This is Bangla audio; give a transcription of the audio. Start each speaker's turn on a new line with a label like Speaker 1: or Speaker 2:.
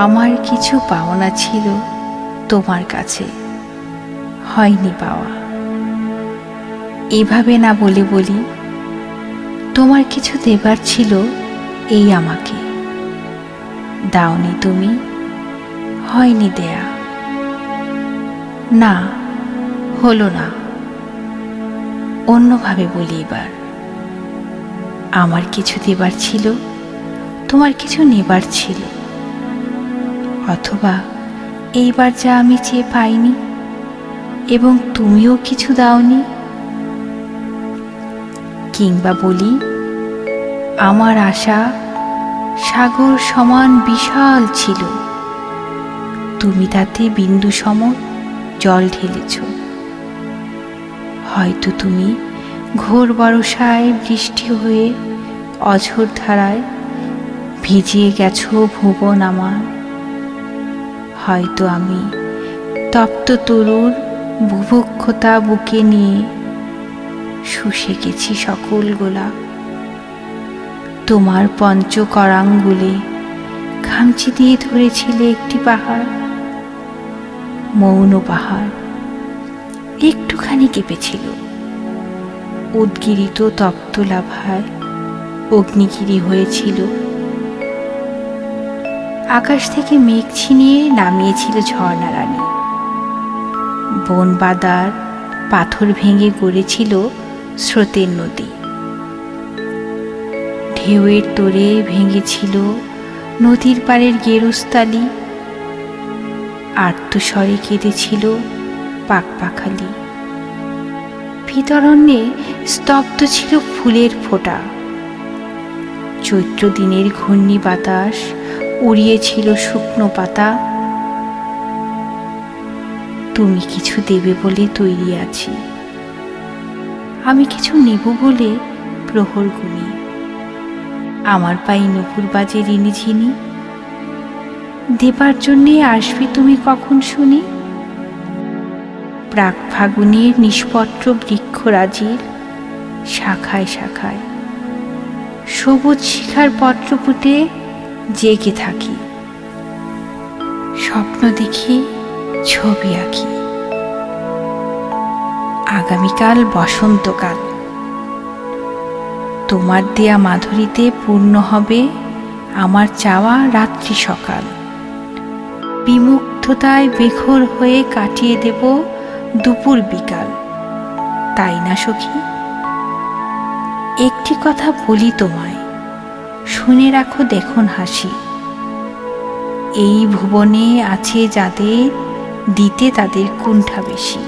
Speaker 1: আমার কিছু পাওনা ছিল তোমার কাছে, হয়নি পাওয়া। এভাবে না বলে বলি, তোমার কিছু দেবার ছিল এই আমাকে, দাওনি তুমি, হয়নি দেয়া। না, হলো না। অন্যভাবে বলি এবার, আমার কিছু দেবার ছিল, তোমার কিছু নেবার ছিল। অথবা এইবার যা আমি চেয়ে পাইনি এবং তুমিও কিছু দাওনি। কিংবা বলি, আমার আশা সাগর সমান বিশাল ছিল, তুমি তাতে বিন্দু সম জল ঢেলেছ। হয়তো তুমি ঘোর বর্ষায় বৃষ্টি হয়ে অঝোর ধারায় ভিজিয়ে গেছো ভুবন আমার। হয়তো আমি তপ্ত তরুর বুভুক্ষতা বুকে নিয়ে শুষে গেছি সকল গোলাপ। তোমার পঞ্চকরাঙ্গুলে খামচি দিয়ে ধরেছিলে একটি পাহাড়, মৌন পাহাড়, একটুখানি কেঁপেছিল। উদ্গিরিত তপ্ত লাভায় অগ্নিগিরি হয়েছিল। আকাশ থেকে মেঘ ছিনিয়ে নামিয়েছিল ঝর্ণা রানী। বন বাদার পাথর ভেঙে গড়েছিল স্রোতের নদী। ঢেউয়ের তোড়ে ভেঙেছিল নদীর পাড়ের গেরস্তালি। আর্তস্বরে কেঁদেছিল পাখপাখালি। ভিতরণ্যে স্তব্ধ ছিল ফুলের ফোঁটা। চৈত্র দিনের ঘূর্ণি বাতাস উড়িয়েছিল শুকনো পাতা। তুমি কিছু দেবে বলে তৈরি আছি, আমি কিছু নেব বলে প্রহর গুনি। আমার পায়ে নুপুর বাজে রিনি ঝিনি, দেবার জন্যে আসবে তুমি কখন শুনি। প্রাক ফাগুনের নিষ্পত্র বৃক্ষরাজির শাখায় শাখায় সবুজ শিখার পত্র ফুটে জেগে থাকি। স্বপ্ন দেখি, ছবি আঁকি। আগামীকাল বসন্তকাল, তোমার দেয়া মাধুরীতে পূর্ণ হবে আমার চাওয়া রাত্রি সকাল। বিমুগ্ধতায় বেঘোর হয়ে কাটিয়ে দেব দুপুর বিকাল, তাই না সখী? একটি কথা বলি তোমায়, শুনে রাখো দেখুন হাসি। এই ভুবনে আছে যাদের, দিতে তাদের কুণ্ঠা বেশি।